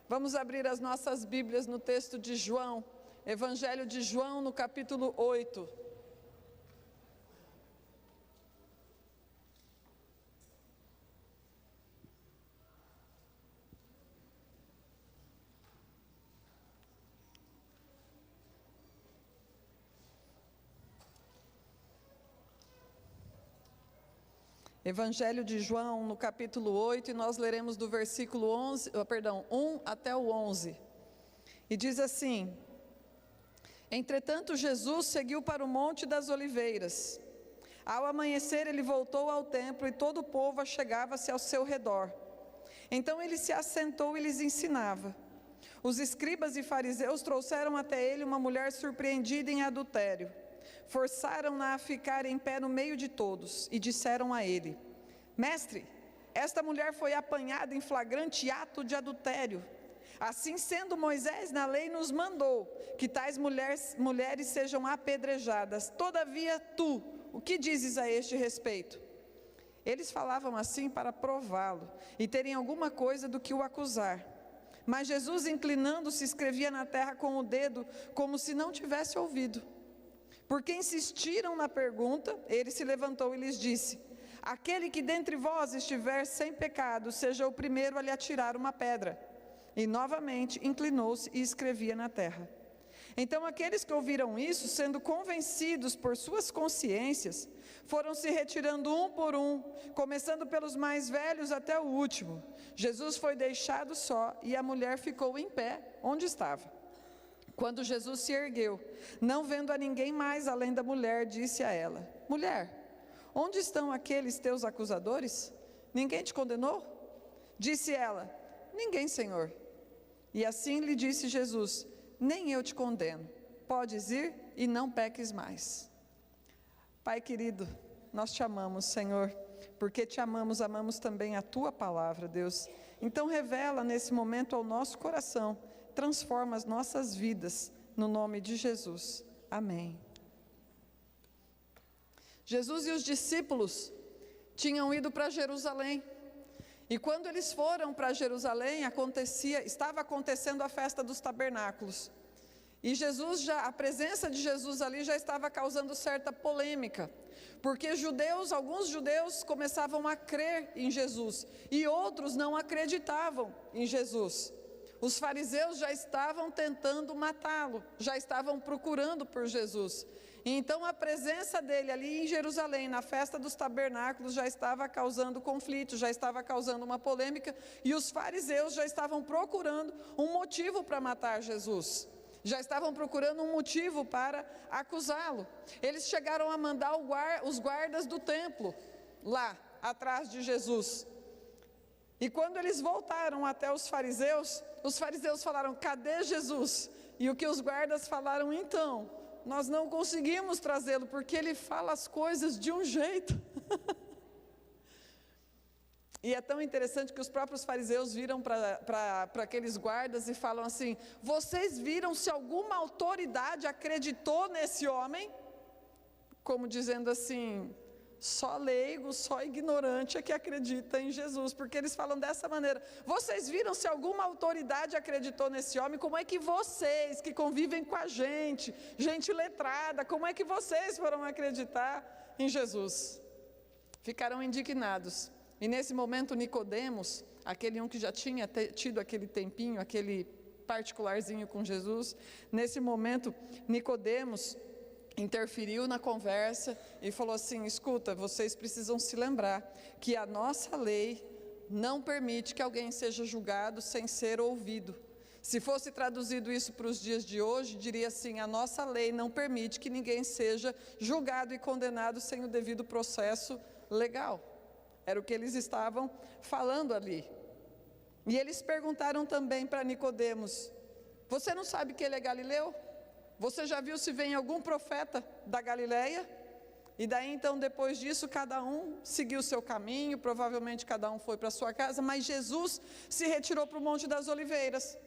Vamos abrir as nossas Bíblias no texto de João, Evangelho de João, no capítulo 8. Evangelho de João, no capítulo 8, e nós leremos do versículo 1 até o 11. E diz assim: Entretanto, Jesus seguiu para o Monte das Oliveiras. Ao amanhecer, ele voltou ao templo e todo o povo achegava-se ao seu redor. Então ele se assentou e lhes ensinava. Os escribas e fariseus trouxeram até ele uma mulher surpreendida em adultério. Forçaram-na a ficar em pé no meio de todos e disseram a ele: Mestre, esta mulher foi apanhada em flagrante ato de adultério. Assim sendo, Moisés na lei nos mandou que tais mulheres sejam apedrejadas. Todavia tu, o que dizes a este respeito? Eles falavam assim para prová-lo e terem alguma coisa do que o acusar. Mas Jesus, inclinando-se, escrevia na terra com o dedo, como se não tivesse ouvido. Porque insistiram na pergunta, ele se levantou e lhes disse: Aquele que dentre vós estiver sem pecado, seja o primeiro a lhe atirar uma pedra. E novamente inclinou-se e escrevia na terra. Então aqueles que ouviram isso, sendo convencidos por suas consciências, foram se retirando um por um, começando pelos mais velhos até o último. Jesus foi deixado só e a mulher ficou em pé onde estava. Quando Jesus se ergueu, não vendo a ninguém mais além da mulher, disse a ela: Mulher, onde estão aqueles teus acusadores? Ninguém te condenou? Disse ela: Ninguém, Senhor. E assim lhe disse Jesus: Nem eu te condeno. Podes ir e não peques mais. Pai querido, nós te amamos, Senhor. Porque te amamos, amamos também a tua palavra, Deus. Então revela nesse momento ao nosso coração, transforma as nossas vidas, no nome de Jesus. Amém. Jesus e os discípulos tinham ido para Jerusalém. E quando eles foram para Jerusalém, estava acontecendo a festa dos tabernáculos. E a presença de Jesus ali já estava causando certa polêmica, porque alguns judeus começavam a crer em Jesus, e outros não acreditavam em Jesus. Os fariseus já estavam tentando matá-lo, já estavam procurando por Jesus. E então a presença dele ali em Jerusalém, na festa dos tabernáculos, já estava causando conflito, já estava causando uma polêmica, e os fariseus já estavam procurando um motivo para matar Jesus. Já estavam procurando um motivo para acusá-lo. Eles chegaram a mandar os guardas do templo lá atrás de Jesus. E quando eles voltaram até os fariseus falaram: Cadê Jesus? E o que os guardas falaram: Então, nós não conseguimos trazê-lo porque ele fala as coisas de um jeito. E é tão interessante que os próprios fariseus viram para aqueles guardas e falam assim: Vocês viram se alguma autoridade acreditou nesse homem? Como dizendo assim: só leigo, só ignorante é que acredita em Jesus. Porque eles falam dessa maneira: Vocês viram se alguma autoridade acreditou nesse homem? Como é que vocês que convivem com a gente letrada, como é que vocês foram acreditar em Jesus? Ficaram indignados. E nesse momento Nicodemos, aquele que já tinha tido aquele tempinho, aquele particularzinho com Jesus, nesse momento Nicodemos interferiu na conversa e falou assim: Escuta, vocês precisam se lembrar que a nossa lei não permite que alguém seja julgado sem ser ouvido. Se fosse traduzido isso para os dias de hoje, diria assim: a nossa lei não permite que ninguém seja julgado e condenado sem o devido processo legal. Era o que eles estavam falando ali. E eles perguntaram também para Nicodemos: Você não sabe que ele é galileu? Você já viu se vem algum profeta da Galileia? E daí então, depois disso, cada um seguiu o seu caminho, provavelmente cada um foi para a sua casa, mas Jesus se retirou para o Monte das Oliveiras.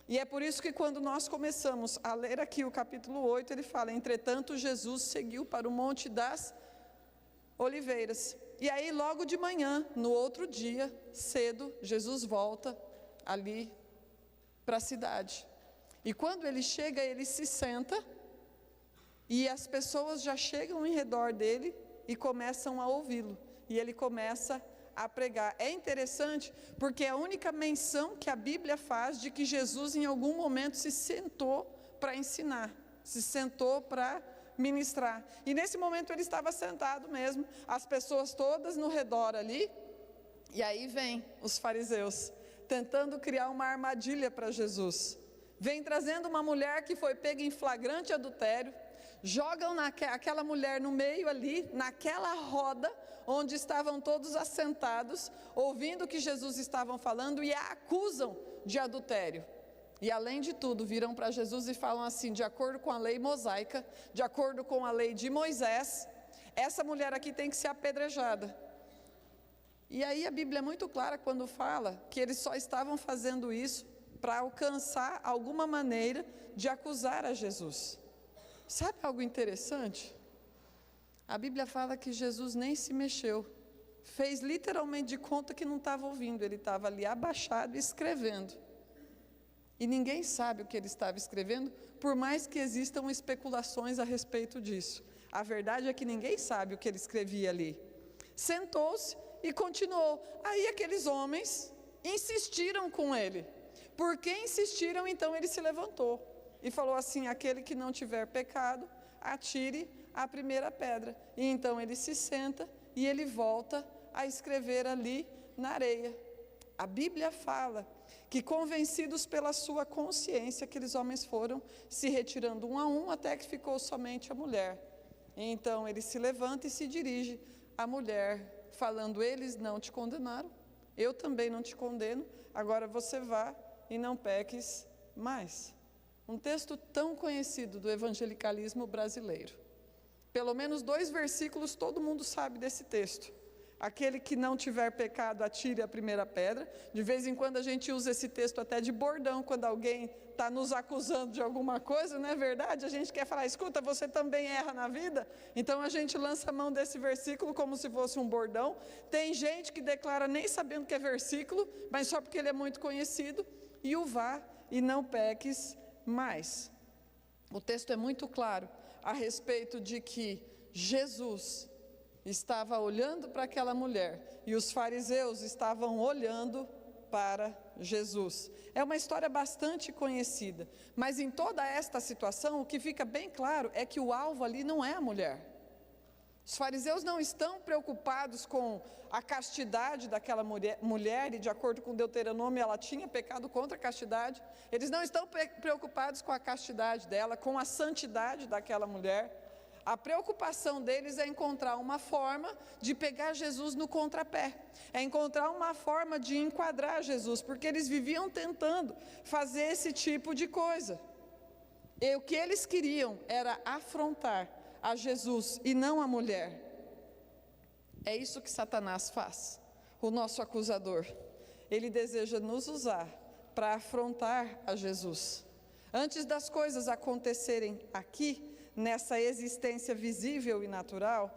E é por isso que quando nós começamos a ler aqui o capítulo 8, ele fala: Entretanto, Jesus seguiu para o Monte das Oliveiras. E aí logo de manhã, no outro dia, cedo, Jesus volta ali para a cidade. E quando ele chega, ele se senta, e as pessoas já chegam em redor dele e começam a ouvi-lo. E ele começa a pregar. É interessante, porque é a única menção que a Bíblia faz de que Jesus em algum momento se sentou para ensinar, se sentou para ministrar. E nesse momento ele estava sentado mesmo, as pessoas todas no redor ali, e aí vem os fariseus, tentando criar uma armadilha para Jesus. Vem trazendo uma mulher que foi pega em flagrante adultério, jogam aquela mulher no meio ali, naquela roda, onde estavam todos assentados, ouvindo o que Jesus estava falando, e a acusam de adultério. E além de tudo, viram para Jesus e falam assim: de acordo com a lei mosaica, de acordo com a lei de Moisés, essa mulher aqui tem que ser apedrejada. E aí a Bíblia é muito clara quando fala que eles só estavam fazendo isso para alcançar alguma maneira de acusar a Jesus. Sabe algo interessante? A Bíblia fala que Jesus nem se mexeu, fez literalmente de conta que não estava ouvindo, ele estava ali abaixado escrevendo. E ninguém sabe o que ele estava escrevendo, por mais que existam especulações a respeito disso. A verdade é que ninguém sabe o que ele escrevia ali. Sentou-se e continuou. Aí aqueles homens insistiram com ele. Porque insistiram, então ele se levantou e falou assim: aquele que não tiver pecado, atire a primeira pedra. E então ele se senta e ele volta a escrever ali na areia. A Bíblia fala que, convencidos pela sua consciência, aqueles homens foram se retirando um a um, até que ficou somente a mulher. E então ele se levanta e se dirige à mulher, falando: eles não te condenaram, eu também não te condeno, agora você vá e não peques mais. Um texto tão conhecido do evangelicalismo brasileiro. Pelo menos 2 versículos todo mundo sabe desse texto. Aquele que não tiver pecado, atire a primeira pedra. De vez em quando a gente usa esse texto até de bordão, quando alguém está nos acusando de alguma coisa, não é verdade? A gente quer falar: escuta, você também erra na vida? Então a gente lança a mão desse versículo como se fosse um bordão. Tem gente que declara nem sabendo que é versículo, mas só porque ele é muito conhecido. E o vá e não peques mais. O texto é muito claro a respeito de que Jesus estava olhando para aquela mulher e os fariseus estavam olhando para Jesus. É uma história bastante conhecida, mas em toda esta situação o que fica bem claro é que o alvo ali não é a mulher. Os fariseus não estão preocupados com a castidade daquela mulher, e de acordo com Deuteronômio ela tinha pecado contra a castidade. Eles não estão preocupados com a castidade dela, com a santidade daquela mulher. A preocupação deles é encontrar uma forma de pegar Jesus no contrapé, é encontrar uma forma de enquadrar Jesus, porque eles viviam tentando fazer esse tipo de coisa. E o que eles queriam era afrontar a Jesus e não a mulher. É isso que Satanás faz, o nosso acusador. Ele deseja nos usar para afrontar a Jesus. Antes das coisas acontecerem aqui, nessa existência visível e natural,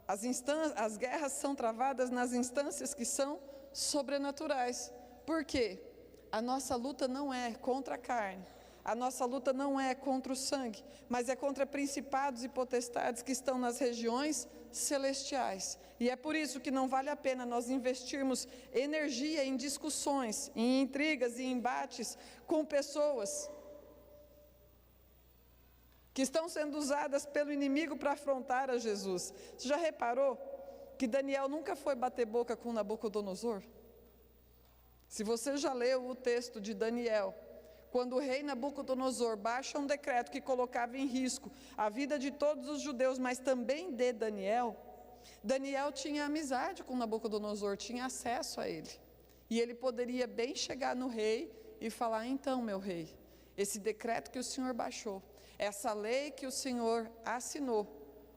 as guerras são travadas nas instâncias que são sobrenaturais. Por quê? A nossa luta não é contra a carne, a nossa luta não é contra o sangue, mas é contra principados e potestades que estão nas regiões celestiais. E é por isso que não vale a pena nós investirmos energia em discussões, em intrigas e embates com pessoas que estão sendo usadas pelo inimigo para afrontar a Jesus. Você já reparou que Daniel nunca foi bater boca com Nabucodonosor? Se você já leu o texto de Daniel, quando o rei Nabucodonosor baixa um decreto que colocava em risco a vida de todos os judeus, mas também de Daniel, Daniel tinha amizade com Nabucodonosor, tinha acesso a ele. E ele poderia bem chegar no rei e falar: então, meu rei, esse decreto que o senhor baixou, essa lei que o Senhor assinou,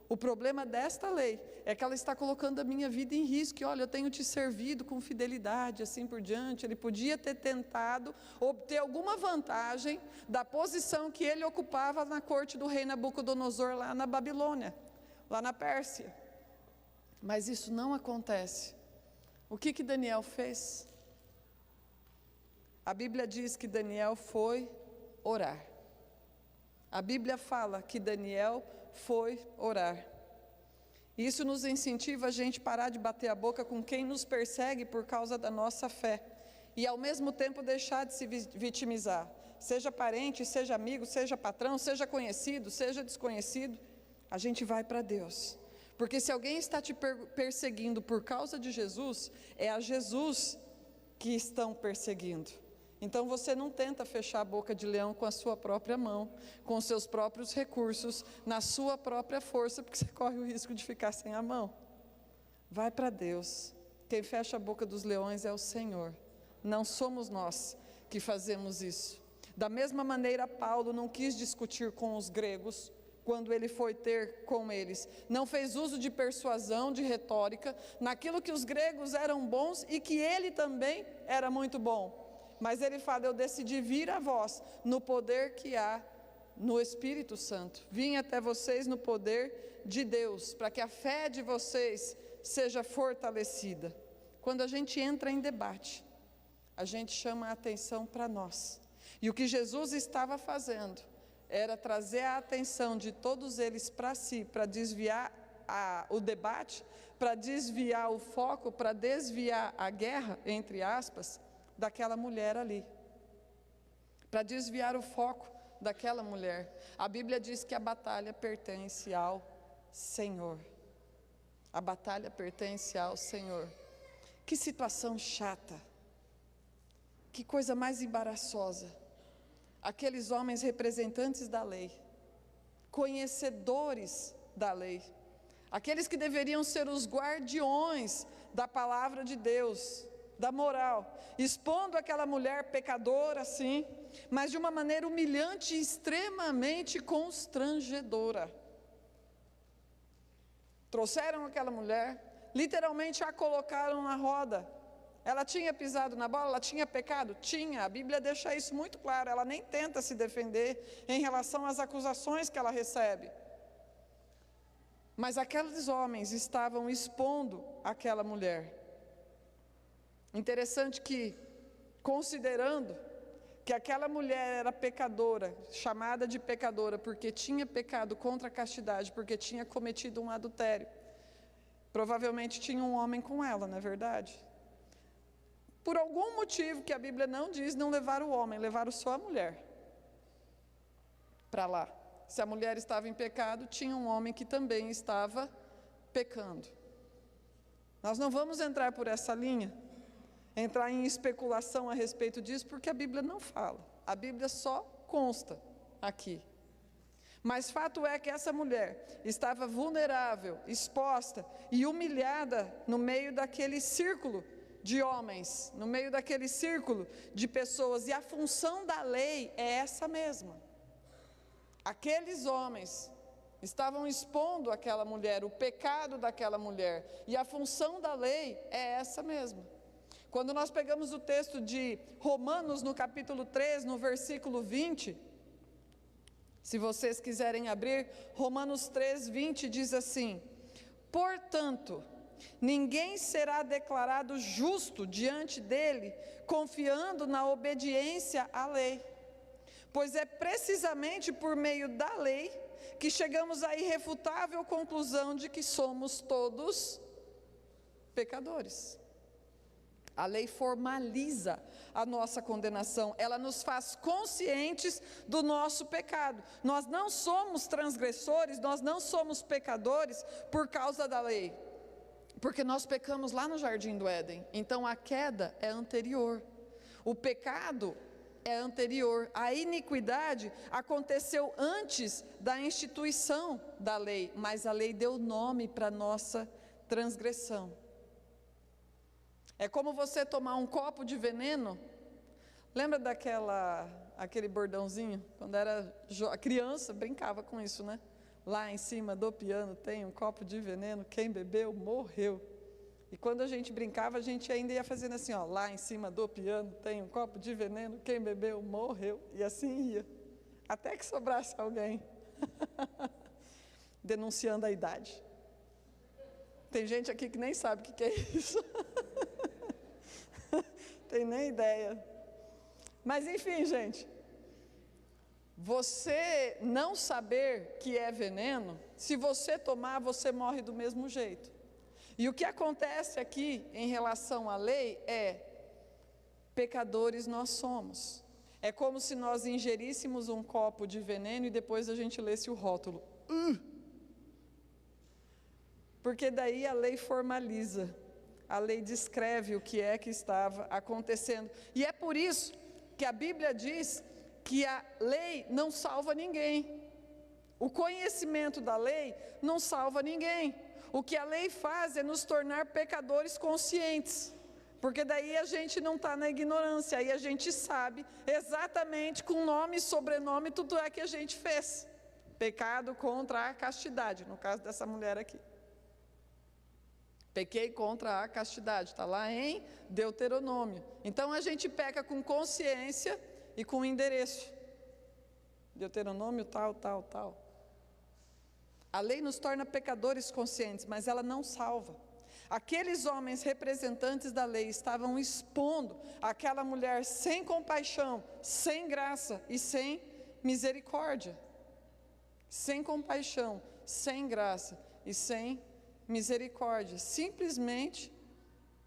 o problema desta lei é que ela está colocando a minha vida em risco. E olha, eu tenho te servido com fidelidade, assim por diante. Ele podia ter tentado obter alguma vantagem da posição que ele ocupava na corte do rei Nabucodonosor lá na Babilônia, lá na Pérsia. Mas isso não acontece. O que Daniel fez? A Bíblia diz que Daniel foi orar. A Bíblia fala que Daniel foi orar. Isso nos incentiva a gente parar de bater a boca com quem nos persegue por causa da nossa fé. E ao mesmo tempo deixar de se vitimizar. Seja parente, seja amigo, seja patrão, seja conhecido, seja desconhecido. A gente vai para Deus. Porque se alguém está te perseguindo por causa de Jesus, é a Jesus que estão perseguindo. Então você não tenta fechar a boca de leão com a sua própria mão, com os seus próprios recursos, na sua própria força, porque você corre o risco de ficar sem a mão. Vai para Deus. Quem fecha a boca dos leões é o Senhor. Não somos nós que fazemos isso. Da mesma maneira, Paulo não quis discutir com os gregos, quando ele foi ter com eles. Não fez uso de persuasão, de retórica, naquilo que os gregos eram bons e que ele também era muito bom. Mas ele fala, eu decidi vir a vós no poder que há no Espírito Santo. Vim até vocês no poder de Deus, para que a fé de vocês seja fortalecida. Quando a gente entra em debate, a gente chama a atenção para nós. E o que Jesus estava fazendo era trazer a atenção de todos eles para si, para desviar o debate, para desviar o foco, para desviar a guerra, entre aspas, daquela mulher ali, para desviar o foco daquela mulher. A Bíblia diz que a batalha pertence ao Senhor. A batalha pertence ao Senhor. Que situação chata, que coisa mais embaraçosa. Aqueles homens representantes da lei, conhecedores da lei, aqueles que deveriam ser os guardiões da palavra de Deus, da moral, expondo aquela mulher pecadora assim, mas de uma maneira humilhante e extremamente constrangedora. Trouxeram aquela mulher, literalmente a colocaram na roda. Ela tinha pisado na bola, ela tinha pecado? Tinha, a Bíblia deixa isso muito claro, ela nem tenta se defender em relação às acusações que ela recebe. Mas aqueles homens estavam expondo aquela mulher. Interessante que, considerando que aquela mulher era pecadora, chamada de pecadora porque tinha pecado contra a castidade, porque tinha cometido um adultério, provavelmente tinha um homem com ela, não é verdade? Por algum motivo que a Bíblia não diz, não levaram o homem, levaram só a mulher para lá. Se a mulher estava em pecado, tinha um homem que também estava pecando. Nós não vamos entrar por essa linha, entrar em especulação a respeito disso, porque a Bíblia não fala. A Bíblia só consta aqui. Mas fato é que essa mulher estava vulnerável, exposta e humilhada no meio daquele círculo de homens, no meio daquele círculo de pessoas, e a função da lei é essa mesma. Aqueles homens estavam expondo aquela mulher, o pecado daquela mulher, e a função da lei é essa mesma. Quando nós pegamos o texto de Romanos, no capítulo 3, no versículo 20, se vocês quiserem abrir, Romanos 3, 20 diz assim: portanto, ninguém será declarado justo diante dele, confiando na obediência à lei, pois é precisamente por meio da lei que chegamos à irrefutável conclusão de que somos todos pecadores. A lei formaliza a nossa condenação, ela nos faz conscientes do nosso pecado. Nós não somos transgressores, nós não somos pecadores por causa da lei, porque nós pecamos lá no Jardim do Éden. Então a queda é anterior, o pecado é anterior, a iniquidade aconteceu antes da instituição da lei, mas a lei deu nome para a nossa transgressão. É como você tomar um copo de veneno. Lembra aquele bordãozinho? Quando era criança, brincava com isso, né? Lá em cima do piano tem um copo de veneno, quem bebeu morreu. E quando a gente brincava, a gente ainda ia fazendo assim, ó, lá em cima do piano tem um copo de veneno, quem bebeu morreu. E assim ia, até que sobrasse alguém, denunciando a idade. Tem gente aqui que nem sabe o que é isso. Tem nem ideia. Mas enfim, gente, você não saber que é veneno, se você tomar, você morre do mesmo jeito. E o que acontece aqui em relação à lei é: pecadores nós somos. É como se nós ingeríssemos um copo de veneno e depois a gente lesse o rótulo. Porque daí a lei formaliza, a lei descreve o que é que estava acontecendo. E é por isso que a Bíblia diz que a lei não salva ninguém. O conhecimento da lei não salva ninguém. O que a lei faz é nos tornar pecadores conscientes. Porque daí a gente não está na ignorância, aí a gente sabe exatamente com nome e sobrenome tudo é que a gente fez. Pecado contra a castidade, no caso dessa mulher aqui. Pequei contra a castidade, está lá em Deuteronômio. Então a gente peca com consciência e com endereço. Deuteronômio tal, tal, tal. A lei nos torna pecadores conscientes, mas ela não salva. Aqueles homens representantes da lei estavam expondo aquela mulher sem compaixão, sem graça e sem misericórdia. Sem compaixão, sem graça e sem misericórdia, simplesmente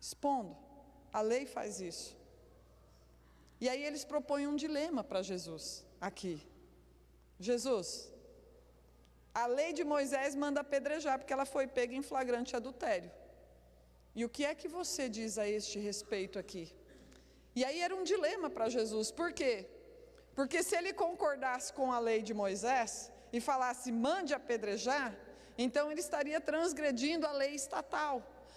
expondo. A lei faz isso. E aí eles propõem um dilema para Jesus aqui. Jesus, a lei de Moisés manda apedrejar porque ela foi pega em flagrante adultério. E o que é que você diz a este respeito aqui? E aí era um dilema para Jesus. Por quê? Porque se ele concordasse com a lei de Moisés e falasse mande apedrejar, então ele estaria transgredindo a lei estatal,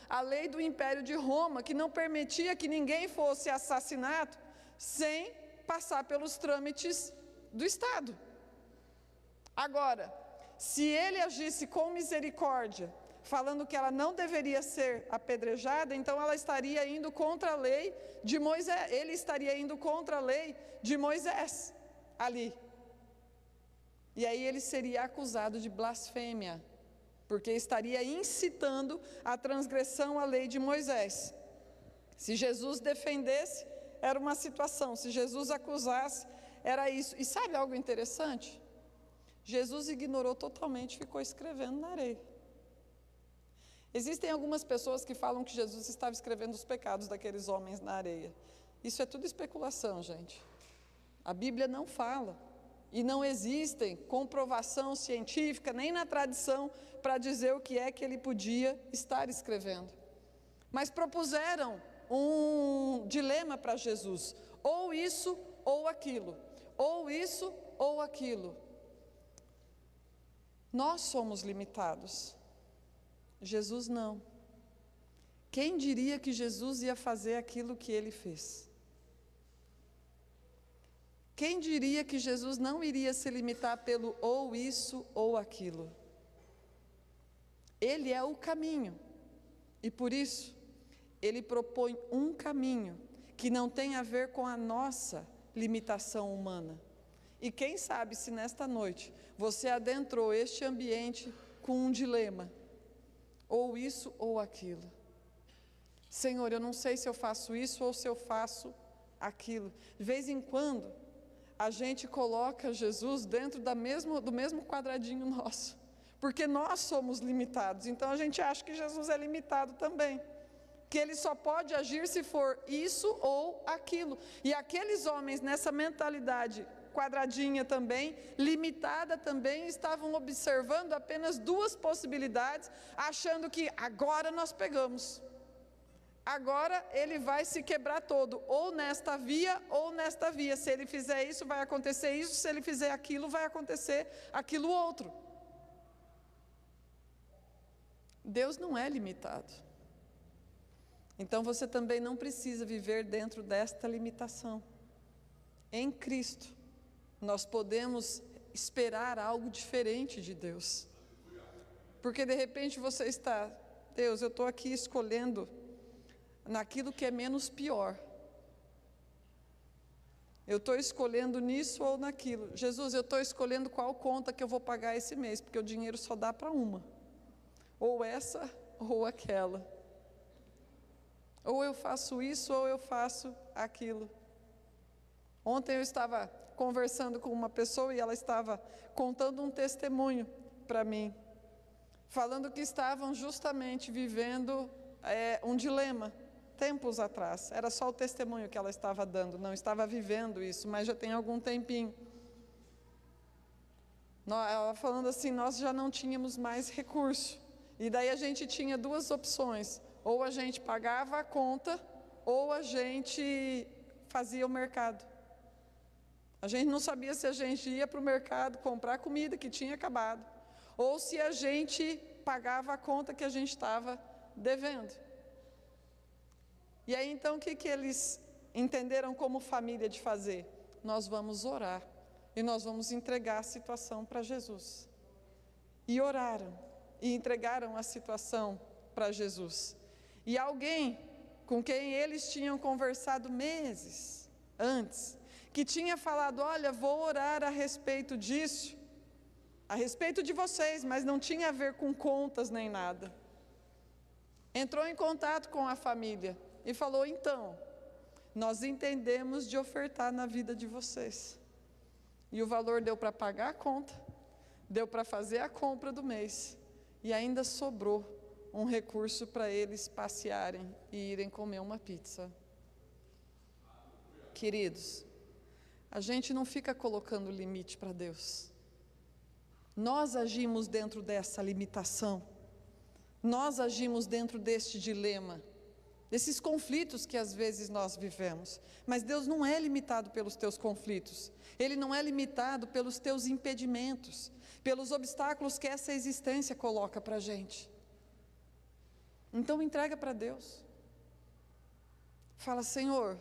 a lei do Império de Roma, que não permitia que ninguém fosse assassinado sem passar pelos trâmites do Estado. Agora, se ele agisse com misericórdia, falando que ela não deveria ser apedrejada, então ela estaria indo contra a lei de Moisés, ele estaria indo contra a lei de Moisés, ali. E aí ele seria acusado de blasfêmia, porque estaria incitando a transgressão à lei de Moisés. Se Jesus defendesse, era uma situação, se Jesus acusasse, era isso. E sabe algo interessante? Jesus ignorou totalmente, ficou escrevendo na areia. Existem algumas pessoas que falam que Jesus estava escrevendo os pecados daqueles homens na areia. Isso é tudo especulação, gente. A Bíblia não fala. E não existem comprovação científica, nem na tradição, para dizer o que é que ele podia estar escrevendo. Mas propuseram um dilema para Jesus. Ou isso, ou aquilo. Ou isso, ou aquilo. Nós somos limitados. Jesus não. Quem diria que Jesus ia fazer aquilo que ele fez? Quem diria que Jesus não iria se limitar pelo ou isso ou aquilo? Ele é o caminho. E por isso, ele propõe um caminho que não tem a ver com a nossa limitação humana. E quem sabe se nesta noite você adentrou este ambiente com um dilema. Ou isso ou aquilo. Senhor, eu não sei se eu faço isso ou se eu faço aquilo. De vez em quando, a gente coloca Jesus dentro do mesmo quadradinho nosso. Porque nós somos limitados. Então a gente acha que Jesus é limitado também. Que ele só pode agir se for isso ou aquilo. E aqueles homens nessa mentalidade quadradinha também, limitada também, estavam observando apenas duas possibilidades, achando que agora nós pegamos. Agora ele vai se quebrar todo, ou nesta via ou nesta via. Se ele fizer isso, vai acontecer isso, se ele fizer aquilo, vai acontecer aquilo outro. Deus não é limitado. Então você também não precisa viver dentro desta limitação. Em Cristo, nós podemos esperar algo diferente de Deus. Porque de repente você está, Deus, eu estou aqui escolhendo naquilo que é menos pior. Eu estou escolhendo nisso ou naquilo. Jesus, eu estou escolhendo qual conta que eu vou pagar esse mês, porque o dinheiro só dá para uma. Ou essa ou aquela. Ou eu faço isso ou eu faço aquilo. Ontem eu estava conversando com uma pessoa e ela estava contando um testemunho para mim, falando que estavam justamente vivendo um dilema, tempos atrás. Era só o testemunho que ela estava dando, não estava vivendo isso, mas já tem algum tempinho. Ela falando assim, nós já não tínhamos mais recurso, e daí a gente tinha duas opções, ou a gente pagava a conta, ou a gente fazia o mercado. A gente não sabia se a gente ia para o mercado comprar comida que tinha acabado, ou se a gente pagava a conta que a gente estava devendo. E aí então o que eles entenderam como família de fazer? Nós vamos orar e nós vamos entregar a situação para Jesus. E oraram e entregaram a situação para Jesus. E alguém com quem eles tinham conversado meses antes, que tinha falado, olha, vou orar a respeito disso, a respeito de vocês, mas não tinha a ver com contas nem nada. Entrou em contato com a família e falou, então, nós entendemos de ofertar na vida de vocês. E o valor deu para pagar a conta, deu para fazer a compra do mês, e ainda sobrou um recurso para eles passearem e irem comer uma pizza. Queridos, a gente não fica colocando limite para Deus. Nós agimos dentro dessa limitação. Nós agimos dentro deste dilema, desses conflitos que às vezes nós vivemos. Mas Deus não é limitado pelos teus conflitos. Ele não é limitado pelos teus impedimentos, pelos obstáculos que essa existência coloca para a gente. Então entrega para Deus. Fala, Senhor,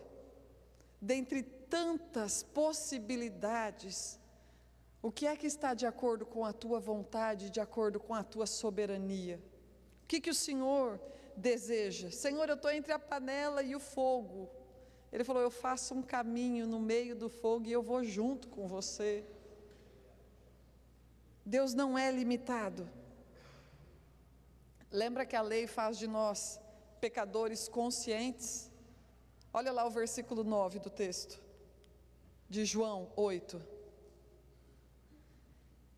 dentre tantas possibilidades, o que é que está de acordo com a tua vontade, de acordo com a tua soberania? O que o Senhor deseja? Senhor, eu estou entre a panela e o fogo. Ele falou, eu faço um caminho no meio do fogo e eu vou junto com você. Deus não é limitado. Lembra que a lei faz de nós pecadores conscientes? Olha lá o versículo 9 do texto, de João 8.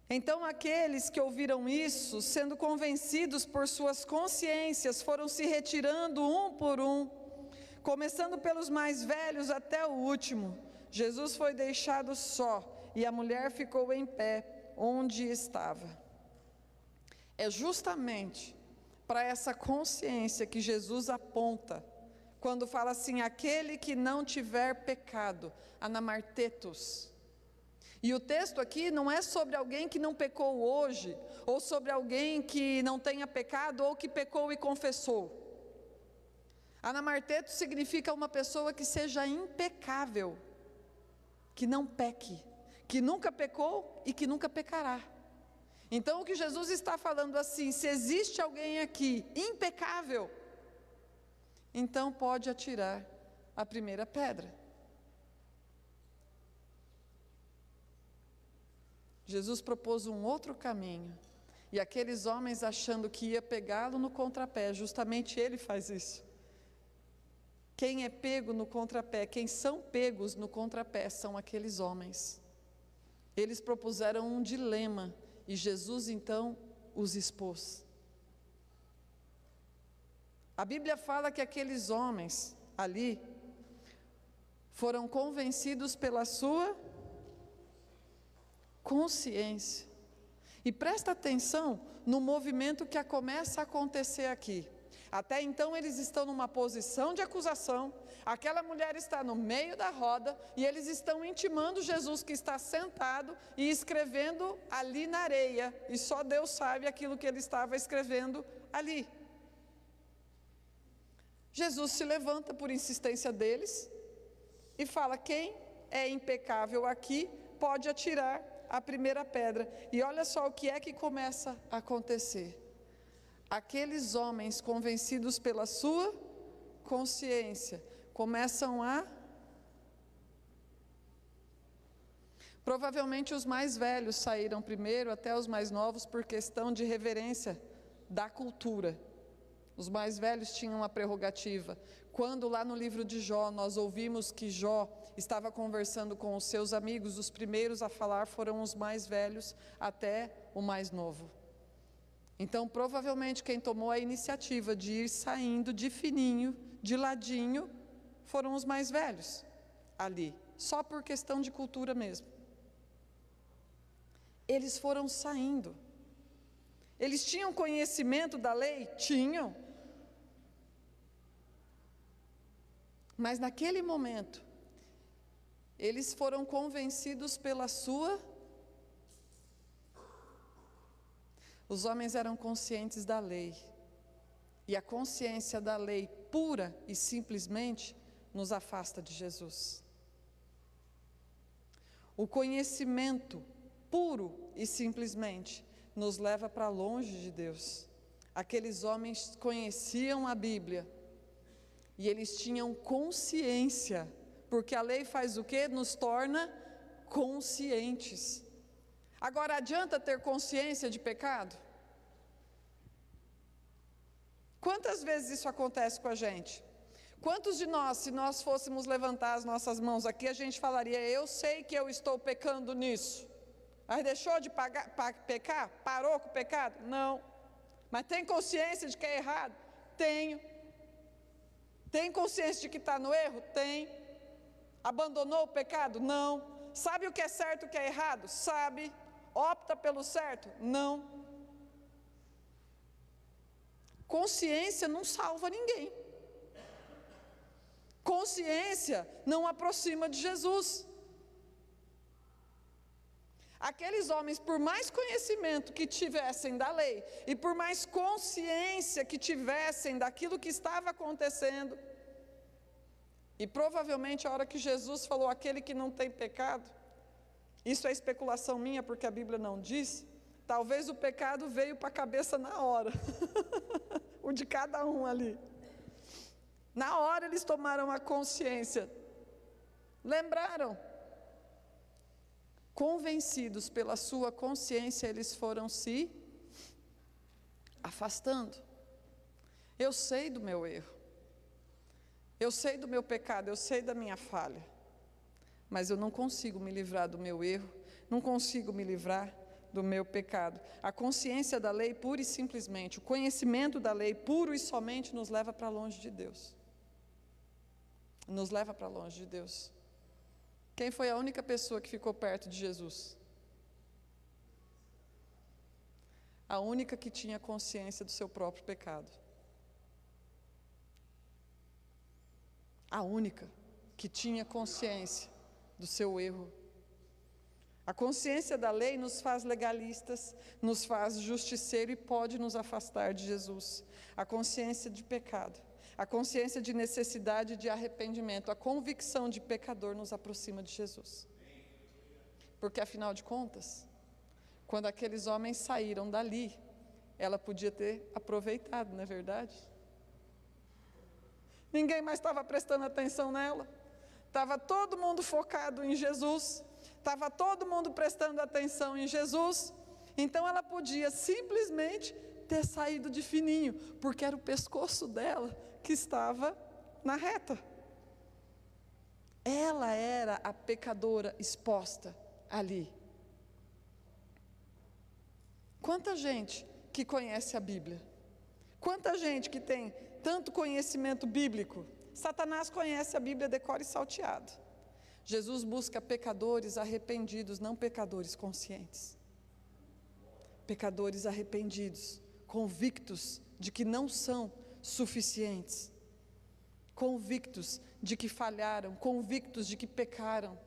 Então aqueles que ouviram isso, sendo convencidos por suas consciências, foram se retirando um por um, começando pelos mais velhos até o último. Jesus foi deixado só, e a mulher ficou em pé onde estava. É justamente para essa consciência que Jesus aponta, quando fala assim, aquele que não tiver pecado, anamartetos. E o texto aqui não é sobre alguém que não pecou hoje, ou sobre alguém que não tenha pecado, ou que pecou e confessou. Anamartetos significa uma pessoa que seja impecável, que não peque, que nunca pecou e que nunca pecará. Então o que Jesus está falando assim, se existe alguém aqui impecável, então pode atirar a primeira pedra. Jesus propôs um outro caminho, e aqueles homens achando que ia pegá-lo no contrapé, justamente ele faz isso. Quem é pego no contrapé, quem são pegos no contrapé são aqueles homens. Eles propuseram um dilema, e Jesus então os expôs. A Bíblia fala que aqueles homens ali foram convencidos pela sua consciência. E presta atenção no movimento que começa a acontecer aqui. Até então eles estão numa posição de acusação, aquela mulher está no meio da roda e eles estão intimando Jesus que está sentado e escrevendo ali na areia, e só Deus sabe aquilo que ele estava escrevendo ali. Jesus se levanta por insistência deles e fala, quem é impecável aqui pode atirar a primeira pedra. E olha só o que é que começa a acontecer. Aqueles homens convencidos pela sua consciência começam a... Provavelmente os mais velhos saíram primeiro, até os mais novos, por questão de reverência da cultura. Os mais velhos tinham uma prerrogativa. Quando lá no livro de Jó nós ouvimos que Jó, estava conversando com os seus amigos. Os primeiros a falar foram os mais velhos até o mais novo. Então, provavelmente, quem tomou a iniciativa de ir saindo de fininho, de ladinho, foram os mais velhos ali, só por questão de cultura mesmo. Eles foram saindo. Eles tinham conhecimento da lei? Tinham. Mas naquele momento, eles foram convencidos pela sua. Os homens eram conscientes da lei. E a consciência da lei pura e simplesmente nos afasta de Jesus. O conhecimento puro e simplesmente nos leva para longe de Deus. Aqueles homens conheciam a Bíblia e eles tinham consciência, porque a lei faz o quê? Nos torna conscientes. Agora, adianta ter consciência de pecado? Quantas vezes isso acontece com a gente? Quantos de nós, se nós fôssemos levantar as nossas mãos aqui, a gente falaria: eu sei que eu estou pecando nisso. Mas deixou de pecar? Parou com o pecado? Não. Mas tem consciência de que é errado? Tenho. Tem consciência de que está no erro? Tem. Abandonou o pecado? Não. Sabe o que é certo e o que é errado? Sabe. Opta pelo certo? Não. Consciência não salva ninguém. Consciência não aproxima de Jesus. Aqueles homens, por mais conhecimento que tivessem da lei, e por mais consciência que tivessem daquilo que estava acontecendo, e provavelmente a hora que Jesus falou, aquele que não tem pecado, isso é especulação minha, porque a Bíblia não diz, talvez o pecado veio para a cabeça na hora, o de cada um ali. Na hora eles tomaram a consciência, lembraram. Convencidos pela sua consciência, eles foram se afastando. Eu sei do meu erro, eu sei do meu pecado, eu sei da minha falha, mas eu não consigo me livrar do meu erro, não consigo me livrar do meu pecado. A consciência da lei, pura e simplesmente, o conhecimento da lei, puro e somente, nos leva para longe de Deus. Nos leva para longe de Deus. Quem foi a única pessoa que ficou perto de Jesus? A única que tinha consciência do seu próprio pecado. A única que tinha consciência do seu erro. A consciência da lei nos faz legalistas, nos faz justiceiro e pode nos afastar de Jesus. A consciência de pecado, a consciência de necessidade e de arrependimento, a convicção de pecador nos aproxima de Jesus. Porque afinal de contas, quando aqueles homens saíram dali, ela podia ter aproveitado, não é verdade? Ninguém mais estava prestando atenção nela, estava todo mundo focado em Jesus, estava todo mundo prestando atenção em Jesus, então ela podia simplesmente ter saído de fininho, porque era o pescoço dela que estava na reta. Ela era a pecadora exposta ali. Quanta gente que conhece a Bíblia, quanta gente que tem tanto conhecimento bíblico. Satanás conhece a Bíblia de cor e salteado. Jesus busca pecadores arrependidos, não pecadores conscientes. Pecadores arrependidos, convictos de que não são suficientes, convictos de que falharam, convictos de que pecaram.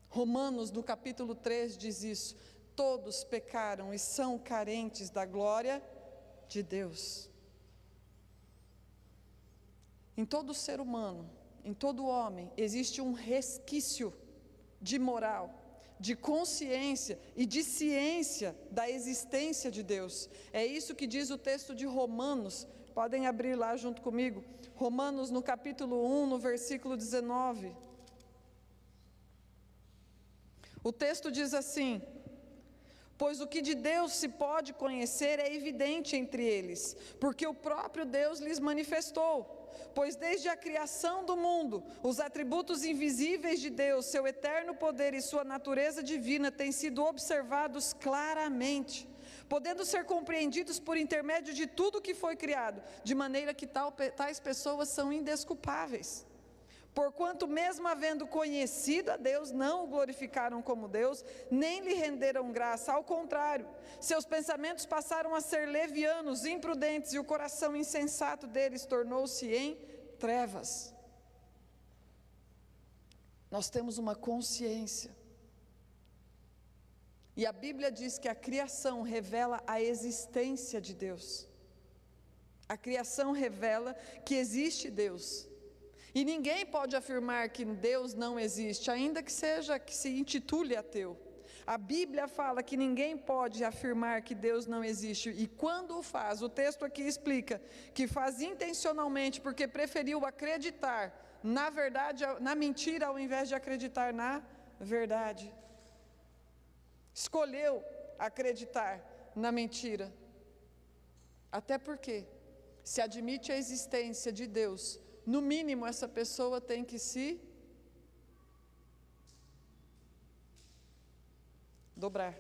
Romanos, no capítulo 3, diz isso: todos pecaram e são carentes da glória de Deus. Em todo ser humano, em todo homem, existe um resquício de moral, de consciência e de ciência da existência de Deus. É isso que diz o texto de Romanos. Podem abrir lá junto comigo, Romanos no capítulo 1, no versículo 19. O texto diz assim: pois o que de Deus se pode conhecer é evidente entre eles, porque o próprio Deus lhes manifestou. pois desde a criação do mundo, os atributos invisíveis de Deus, seu eterno poder e sua natureza divina têm sido observados claramente, podendo ser compreendidos por intermédio de tudo que foi criado, de maneira que tais pessoas são indesculpáveis. Porquanto, mesmo havendo conhecido a Deus, não o glorificaram como Deus, nem lhe renderam graça, ao contrário, seus pensamentos passaram a ser levianos, imprudentes, e o coração insensato deles tornou-se em trevas. Nós temos uma consciência, e a Bíblia diz que a criação revela a existência de Deus. A criação revela que existe Deus. E ninguém pode afirmar que Deus não existe, ainda que se intitule ateu. A Bíblia fala que ninguém pode afirmar que Deus não existe, e quando o faz, o texto aqui explica que faz intencionalmente, porque preferiu acreditar na verdade, na mentira, ao invés de acreditar na verdade. Escolheu acreditar na mentira. Até porque, se admite a existência de Deus, no mínimo essa pessoa tem que se dobrar,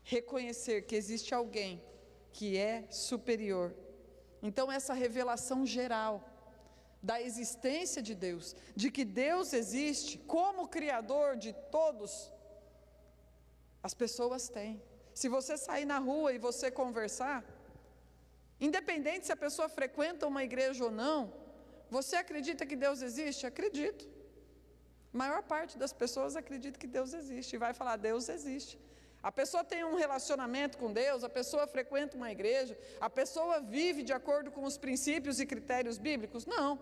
reconhecer que existe alguém que é superior. Então essa revelação geral da existência de Deus, de que Deus existe como Criador de todos, as pessoas têm. Se você sair na rua e você conversar, independente se a pessoa frequenta uma igreja ou não, você acredita que Deus existe? Acredito. A maior parte das pessoas acredita que Deus existe e vai falar: Deus existe. A pessoa tem um relacionamento com Deus, a pessoa frequenta uma igreja, a pessoa vive de acordo com os princípios e critérios bíblicos? Não.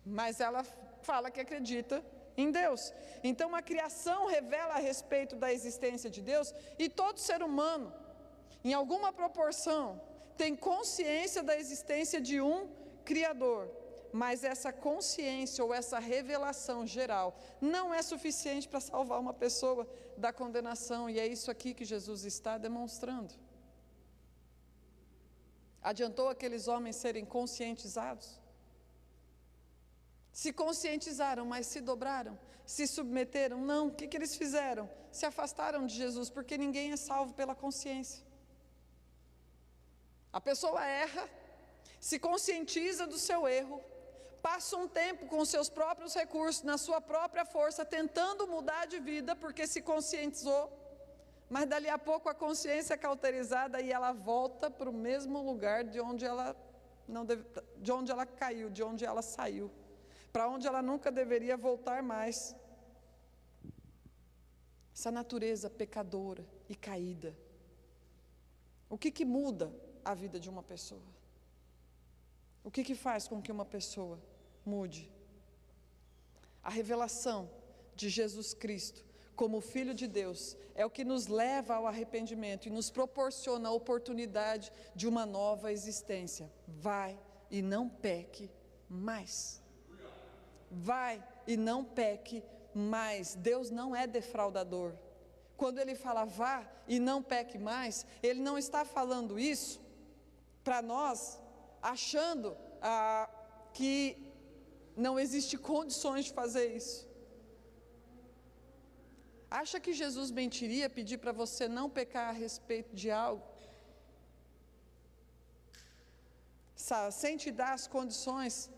Mas ela fala que acredita em Deus. Então a criação revela a respeito da existência de Deus, e todo ser humano, em alguma proporção, tem consciência da existência de um Criador, mas essa consciência ou essa revelação geral não é suficiente para salvar uma pessoa da condenação, e é isso aqui que Jesus está demonstrando. Adiantou aqueles homens serem conscientizados? Se conscientizaram, mas se dobraram? Se submeteram? Não. O que eles fizeram? Se afastaram de Jesus, porque ninguém é salvo pela consciência. A pessoa erra, se conscientiza do seu erro, passa um tempo com os seus próprios recursos, na sua própria força, tentando mudar de vida, porque se conscientizou, mas dali a pouco a consciência é cauterizada e ela volta para o mesmo lugar de onde ela caiu, de onde ela saiu, para onde ela nunca deveria voltar mais. Essa natureza pecadora e caída, o que muda a vida de uma pessoa? O que faz com que uma pessoa mude? A revelação de Jesus Cristo como Filho de Deus é o que nos leva ao arrependimento e nos proporciona a oportunidade de uma nova existência. Vai e não peque mais. Vai e não peque mais. Deus não é defraudador. Quando Ele fala vá e não peque mais, Ele não está falando isso para nós achando que não existe condições de fazer isso. Acha que Jesus mentiria pedir para você não pecar a respeito de algo, sem te dar as condições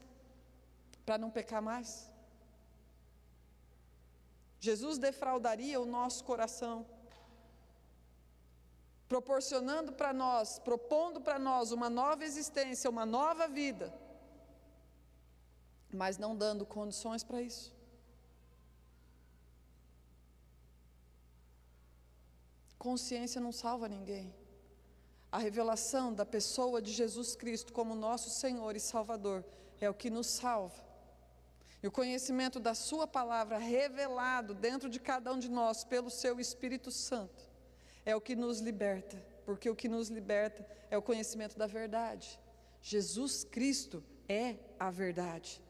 para não pecar mais? Jesus defraudaria o nosso coração, proporcionando para nós, propondo para nós uma nova existência, uma nova vida, mas não dando condições para isso. Consciência não salva ninguém. A revelação da pessoa de Jesus Cristo como nosso Senhor e Salvador é o que nos salva. E o conhecimento da sua palavra revelado dentro de cada um de nós pelo seu Espírito Santo é o que nos liberta, porque o que nos liberta é o conhecimento da verdade. Jesus Cristo é a verdade.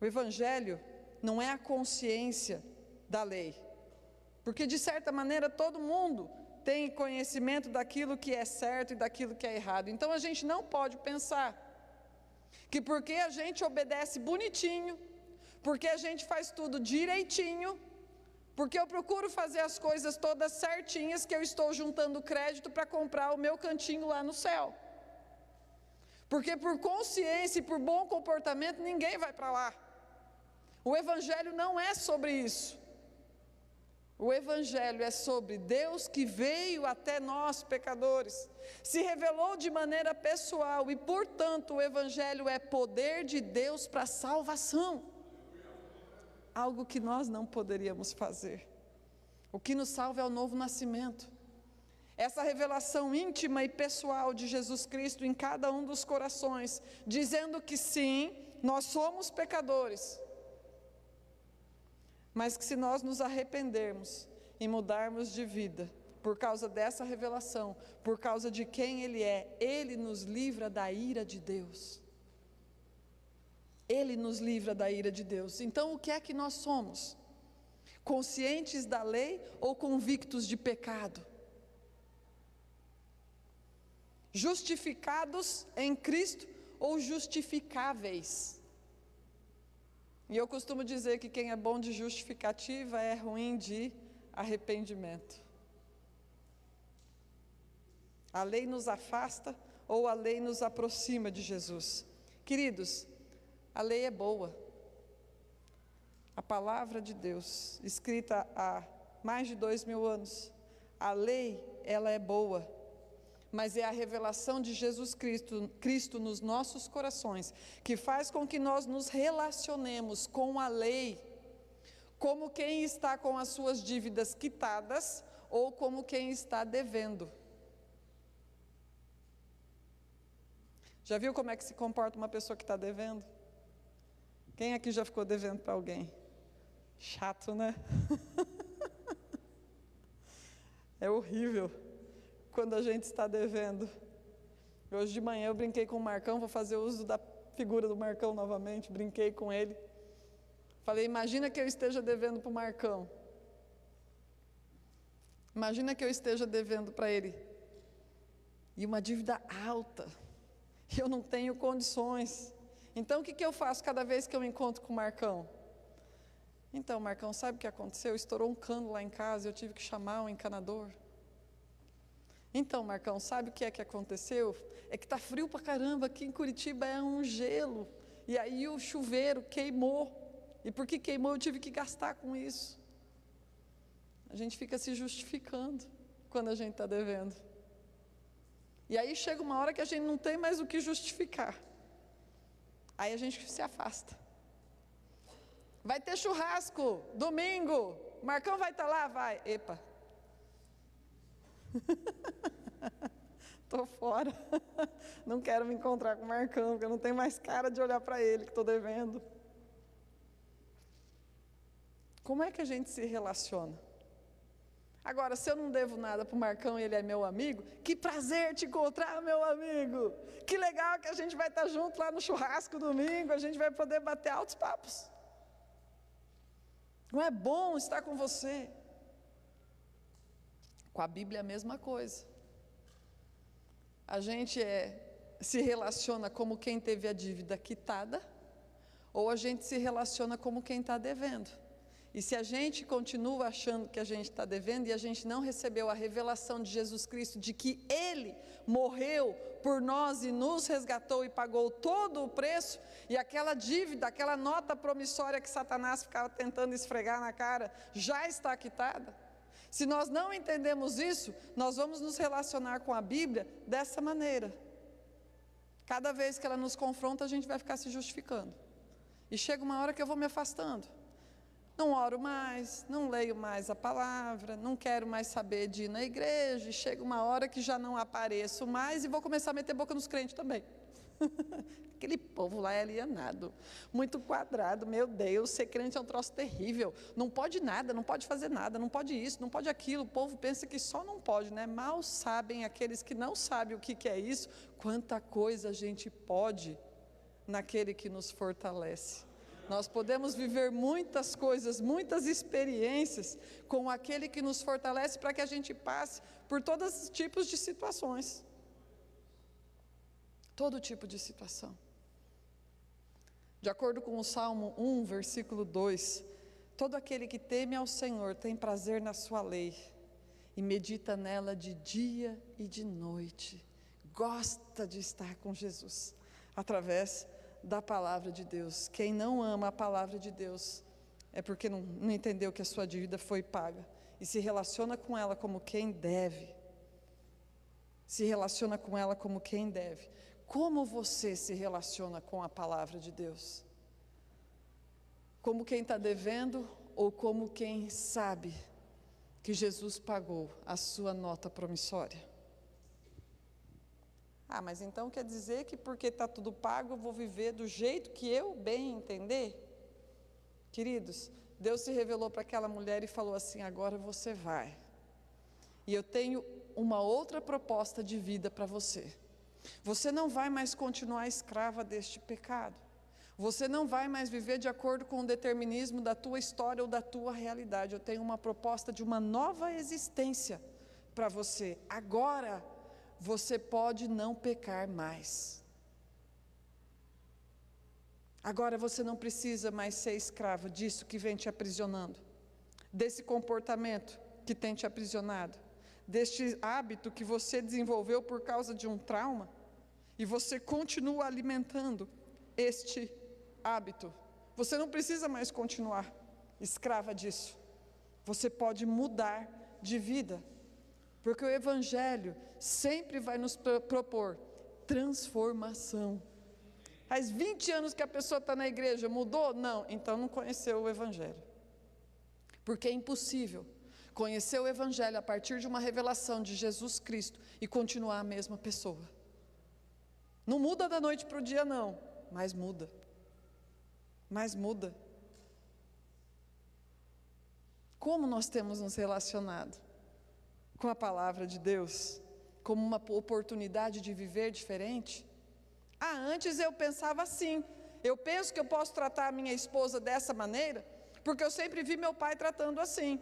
O Evangelho não é a consciência da lei, porque de certa maneira todo mundo tem conhecimento daquilo que é certo e daquilo que é errado. Então a gente não pode pensar que porque a gente obedece bonitinho, porque a gente faz tudo direitinho, porque eu procuro fazer as coisas todas certinhas, que eu estou juntando crédito para comprar o meu cantinho lá no céu. Porque por consciência e por bom comportamento ninguém vai para lá. O Evangelho não é sobre isso. O Evangelho é sobre Deus que veio até nós, pecadores, se revelou de maneira pessoal e, portanto, o Evangelho é poder de Deus para a salvação. Algo que nós não poderíamos fazer. O que nos salva é o novo nascimento. Essa revelação íntima e pessoal de Jesus Cristo em cada um dos corações, dizendo que sim, nós somos pecadores, mas que se nós nos arrependermos e mudarmos de vida, por causa dessa revelação, por causa de quem Ele é, Ele nos livra da ira de Deus. Ele nos livra da ira de Deus. Então o que é que nós somos? Conscientes da lei ou convictos de pecado? Justificados em Cristo ou justificáveis? E eu costumo dizer que quem é bom de justificativa é ruim de arrependimento. A lei nos afasta ou a lei nos aproxima de Jesus? Queridos, a lei é boa. A palavra de Deus, escrita há mais de 2000 anos, a lei, ela é boa. Mas é a revelação de Jesus Cristo nos nossos corações, que faz com que nós nos relacionemos com a lei, como quem está com as suas dívidas quitadas, ou como quem está devendo. Já viu como é que se comporta uma pessoa que está devendo? Quem aqui já ficou devendo para alguém? Chato, né? É horrível quando a gente está devendo. Hoje de manhã eu brinquei com o Marcão, vou fazer uso da figura do Marcão novamente, brinquei com ele. Falei, imagina que eu esteja devendo para o Marcão. Imagina que eu esteja devendo para ele. E uma dívida alta. E eu não tenho condições. Então o que eu faço cada vez que eu encontro com o Marcão? Então, Marcão, sabe o que aconteceu? Estourou um cano lá em casa, eu tive que chamar um encanador. Então, Marcão, sabe o que é que aconteceu? É que está frio pra caramba, aqui em Curitiba é um gelo. E aí o chuveiro queimou. E porque queimou eu tive que gastar com isso. A gente fica se justificando quando a gente está devendo. E aí chega uma hora que a gente não tem mais o que justificar. Aí a gente se afasta. Vai ter churrasco, domingo. Marcão vai estar lá? Vai. Epa. Estou fora. Não quero me encontrar com o Marcão, porque eu não tenho mais cara de olhar para ele, que estou devendo. Como é que a gente se relaciona? Agora, se eu não devo nada para o Marcão e ele é meu amigo, que prazer te encontrar, meu amigo. Que legal que a gente vai estar junto lá no churrasco domingo, a gente vai poder bater altos papos. Não é bom estar com você? Com a Bíblia é a mesma coisa. A gente se relaciona como quem teve a dívida quitada, ou a gente se relaciona como quem está devendo. E se a gente continua achando que a gente está devendo e a gente não recebeu a revelação de Jesus Cristo, de que Ele morreu por nós e nos resgatou e pagou todo o preço, e aquela dívida, aquela nota promissória que Satanás ficava tentando esfregar na cara, já está quitada. Se nós não entendemos isso, nós vamos nos relacionar com a Bíblia dessa maneira. Cada vez que ela nos confronta, a gente vai ficar se justificando. E chega uma hora que eu vou me afastando. Não oro mais, não leio mais a palavra, não quero mais saber de ir na igreja. E chega uma hora que já não apareço mais e vou começar a meter boca nos crentes também. Aquele povo lá é alienado, muito quadrado, meu Deus, ser crente é um troço terrível, não pode nada, não pode fazer nada, não pode isso, não pode aquilo. O povo pensa que só não pode, né? Mal sabem aqueles que não sabem o que é isso, quanta coisa a gente pode naquele que nos fortalece. Nós podemos viver muitas coisas, muitas experiências com aquele que nos fortalece para que a gente passe por todos os tipos de situações. Todo tipo de situação. De acordo com o Salmo 1, versículo 2, todo aquele que teme ao Senhor tem prazer na sua lei e medita nela de dia e de noite. Gosta de estar com Jesus através da palavra de Deus. Quem não ama a palavra de Deus é porque não entendeu que a sua dívida foi paga e se relaciona com ela como quem deve. Se relaciona com ela como quem deve. Como você se relaciona com a palavra de Deus? Como quem está devendo ou como quem sabe que Jesus pagou a sua nota promissória? Ah, mas então quer dizer que porque está tudo pago eu vou viver do jeito que eu bem entender? Queridos, Deus se revelou para aquela mulher e falou assim: agora você vai. E eu tenho uma outra proposta de vida para você. Você não vai mais continuar escrava deste pecado. Você não vai mais viver de acordo com o determinismo da tua história ou da tua realidade. Eu tenho uma proposta de uma nova existência para você. Agora você pode não pecar mais. Agora você não precisa mais ser escravo disso que vem te aprisionando, desse comportamento que tem te aprisionado, deste hábito que você desenvolveu por causa de um trauma, e você continua alimentando este hábito. Você não precisa mais continuar escrava disso. Você pode mudar de vida, porque o Evangelho sempre vai nos propor transformação. Faz 20 anos que a pessoa está na igreja, mudou? Não, então não conheceu o Evangelho. Porque é impossível conhecer o Evangelho a partir de uma revelação de Jesus Cristo e continuar a mesma pessoa. Não muda da noite para o dia não, mas muda. Mas muda. Como nós temos nos relacionado com a palavra de Deus, como uma oportunidade de viver diferente? Ah, antes eu pensava assim, eu penso que eu posso tratar a minha esposa dessa maneira, porque eu sempre vi meu pai tratando assim.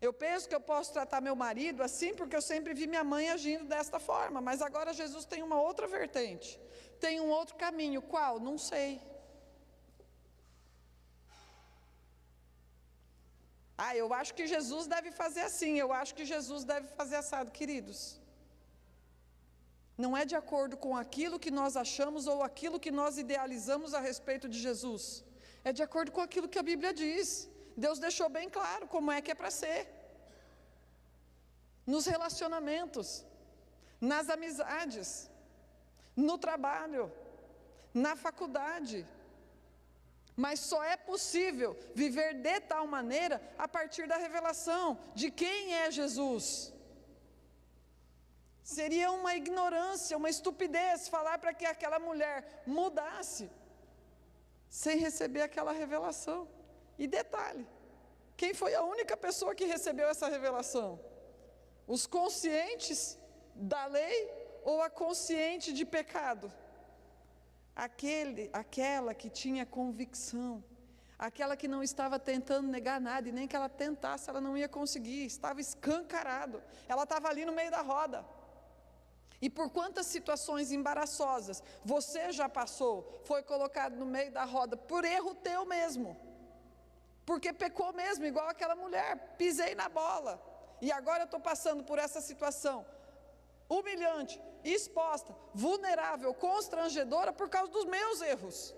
Eu penso que eu posso tratar meu marido assim, porque eu sempre vi minha mãe agindo desta forma, mas agora Jesus tem uma outra vertente, tem um outro caminho, qual? Não sei. Ah, eu acho que Jesus deve fazer assim, eu acho que Jesus deve fazer assado. Queridos, não é de acordo com aquilo que nós achamos ou aquilo que nós idealizamos a respeito de Jesus, é de acordo com aquilo que a Bíblia diz. Deus deixou bem claro como é que é para ser, nos relacionamentos, nas amizades, no trabalho, na faculdade. Mas só é possível viver de tal maneira a partir da revelação de quem é Jesus. Seria uma ignorância, uma estupidez falar para que aquela mulher mudasse sem receber aquela revelação. E detalhe, quem foi a única pessoa que recebeu essa revelação? Os conscientes da lei ou a consciente de pecado? Aquela que tinha convicção, aquela que não estava tentando negar nada, e nem que ela tentasse, ela não ia conseguir, estava escancarado, ela estava ali no meio da roda. E por quantas situações embaraçosas você já passou, foi colocado no meio da roda, por erro teu mesmo, porque pecou mesmo, igual aquela mulher, pisei na bola, e agora eu estou passando por essa situação, humilhante, exposta, vulnerável, constrangedora por causa dos meus erros,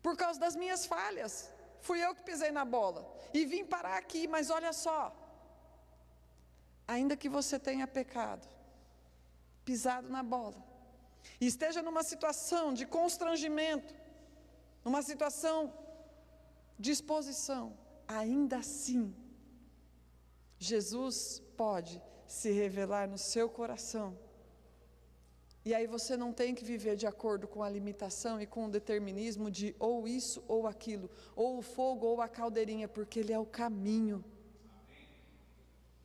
por causa das minhas falhas. Fui eu que pisei na bola e vim parar aqui, mas olha só, ainda que você tenha pecado, pisado na bola, e esteja numa situação de constrangimento, numa situação de exposição, ainda assim, Jesus pode se revelar no seu coração. E aí você não tem que viver de acordo com a limitação e com o determinismo de ou isso ou aquilo, ou o fogo ou a caldeirinha, porque Ele é o caminho.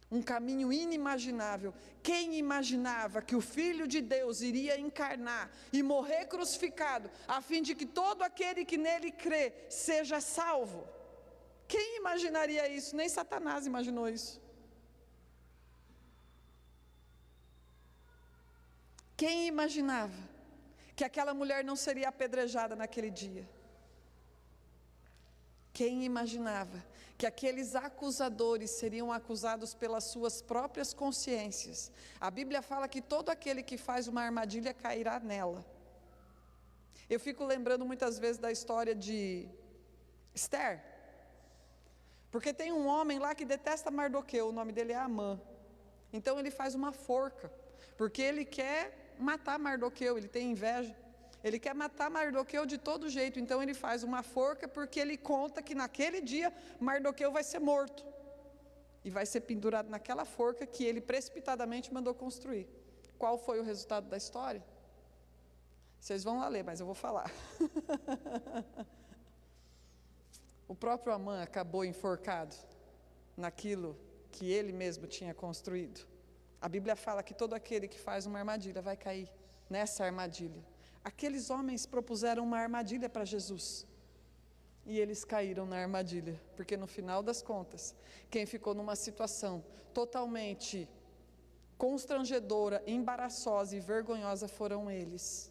Um caminho inimaginável. Quem imaginava que o Filho de Deus iria encarnar e morrer crucificado, a fim de que todo aquele que nele crê seja salvo? Quem imaginaria isso? Nem Satanás imaginou isso. Quem imaginava que aquela mulher não seria apedrejada naquele dia. Quem imaginava que aqueles acusadores seriam acusados pelas suas próprias consciências? A Bíblia fala que todo aquele que faz uma armadilha cairá nela. Eu fico lembrando muitas vezes da história de Esther, porque tem um homem lá que detesta Mardoqueu, o nome dele é Amã. Então ele faz uma forca, porque ele quer matar Mardoqueu, ele tem inveja. Ele quer matar Mardoqueu de todo jeito, então ele faz uma forca, porque ele conta que naquele dia Mardoqueu vai ser morto. E vai ser pendurado naquela forca que ele precipitadamente mandou construir. Qual foi o resultado da história? Vocês vão lá ler, mas eu vou falar. O próprio Amã acabou enforcado naquilo que ele mesmo tinha construído. A Bíblia fala que todo aquele que faz uma armadilha vai cair nessa armadilha. Aqueles homens propuseram uma armadilha para Jesus, e eles caíram na armadilha, porque no final das contas, quem ficou numa situação totalmente constrangedora, embaraçosa e vergonhosa foram eles.